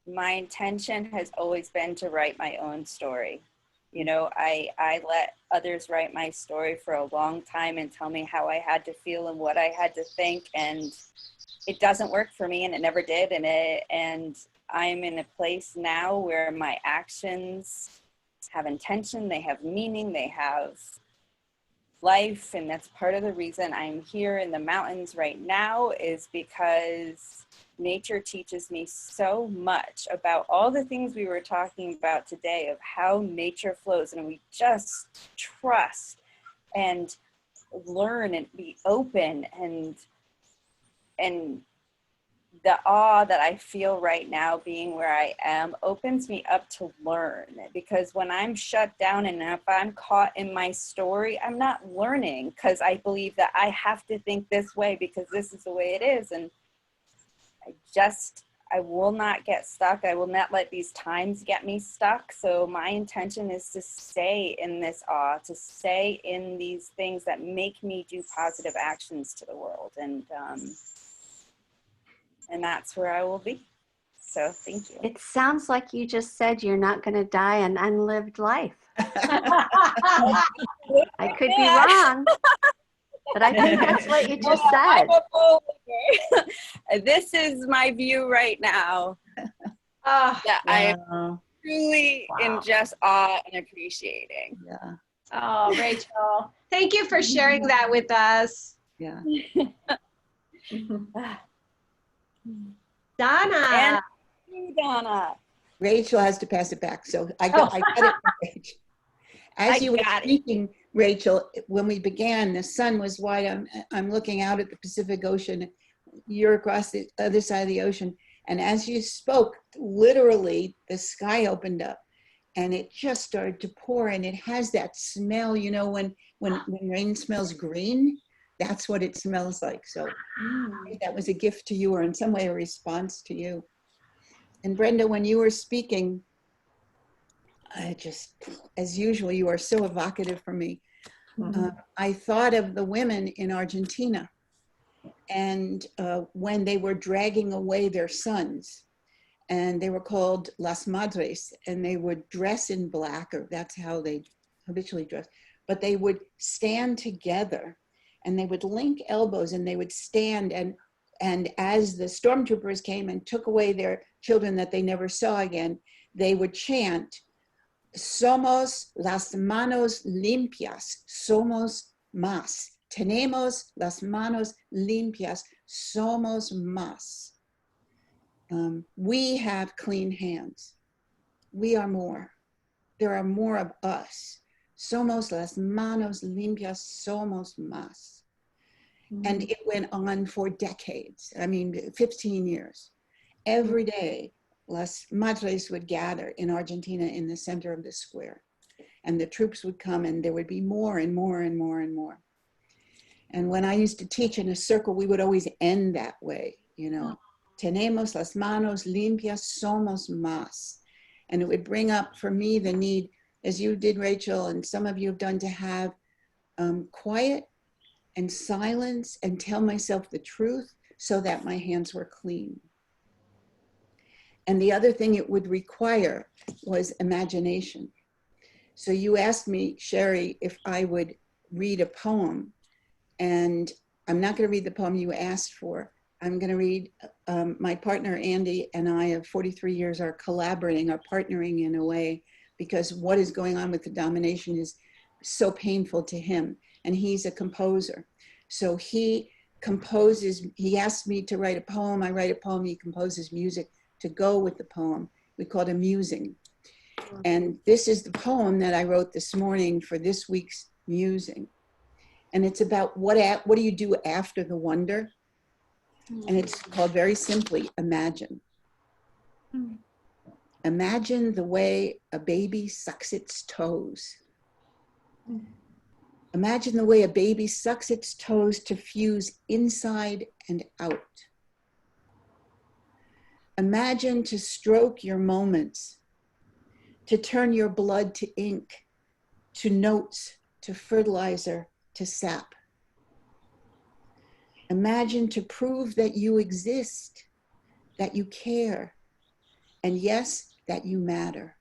My intention has always been to write my own story. I let others write my story for a long time and tell me how I had to feel and what I had to think, and it doesn't work for me, and it never did. And I'm in a place now where my actions have intention, they have meaning, they have life, and that's part of the reason I'm here in the mountains right now, is because nature teaches me so much about all the things we were talking about today, of how nature flows, and we just trust and learn and be open, and the awe that I feel right now being where I am opens me up to learn, because when I'm shut down and if I'm caught in my story, I'm not learning, because I believe that I have to think this way because this is the way it is. And I will not get stuck. I will not let these times get me stuck. So my intention is to stay in this awe, to stay in these things that make me do positive actions to the world. And that's where I will be. So thank you. It sounds like you just said you're not going to die an unlived life. I could be wrong, but I think that's what you just said. This is my view right now. That I am truly in just awe and appreciating. Yeah. Oh, Rachel, thank you for sharing that with us. Yeah. Dawna. And you, Dawna. Rachel has to pass it back. So I got it from Rachel. As you were speaking, Rachel, when we began, the sun was white. I'm looking out at the Pacific Ocean. You're across the other side of the ocean. And as you spoke, literally the sky opened up and it just started to pour, and it has that smell, when rain smells green, that's what it smells like. So that was a gift to you, or in some way a response to you. And Brenda, when you were speaking, as usual, you are so evocative for me. I thought of the women in Argentina And when they were dragging away their sons, and they were called Las Madres, and they would dress in black, or that's how they habitually dress, but they would stand together and they would link elbows and they would stand, and as the stormtroopers came and took away their children that they never saw again, they would chant, "Somos las manos limpias, somos más. Tenemos las manos limpias, somos más." We have clean hands. We are more. There are more of us. Somos las manos limpias, somos más. And it went on for decades. I mean, 15 years. Every day, Las Madres would gather in Argentina in the center of the square. And the troops would come and there would be more and more and more and more. And when I used to teach in a circle, we would always end that way, you know. Tenemos las manos limpias, somos más. And it would bring up for me the need, as you did, Rachel, and some of you have done, to have quiet and silence and tell myself the truth so that my hands were clean. And the other thing it would require was imagination. So you asked me, Sherry, if I would read a poem, and I'm not going to read the poem you asked for. I'm going to read, my partner Andy and I of 43 years are collaborating, are partnering in a way, because what is going on with the domination is so painful to him. And he's a composer. So he composes, he asked me to write a poem. I write a poem, he composes music to go with the poem. We call it a musing. And this is the poem that I wrote this morning for this week's musing. And it's about what do you do after the wonder? And it's called very simply, imagine. Imagine the way a baby sucks its toes. Imagine the way a baby sucks its toes to fuse inside and out. Imagine to stroke your moments, to turn your blood to ink, to notes, to fertilizer, to sap. Imagine to prove that you exist, that you care, and yes, that you matter.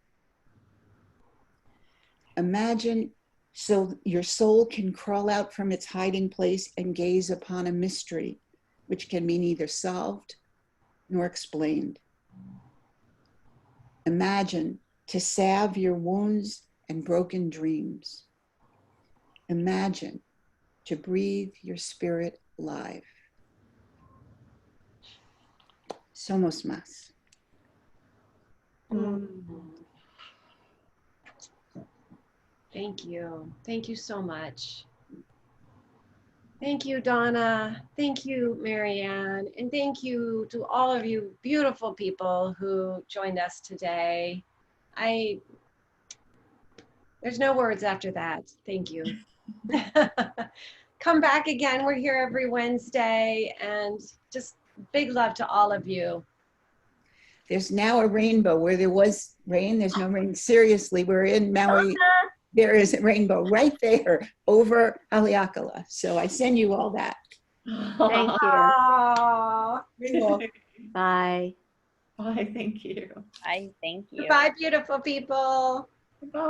Imagine so your soul can crawl out from its hiding place and gaze upon a mystery, which can be neither solved nor explained. Imagine to salve your wounds and broken dreams. Imagine to breathe your spirit live. Somos más. Thank you. Thank you so much. Thank you, Dawna. Thank you, Marianne. And thank you to all of you beautiful people who joined us today. There's no words after that. Thank you. Come back again. We're here every Wednesday, and just big love to all of you. There's now a rainbow where there was rain. There's no rain. Seriously, we're in Maui. There is a rainbow right there over Haleakala. So I send you all that. Thank you. Bye. Bye, thank you. I thank you. Bye, beautiful people. Bye.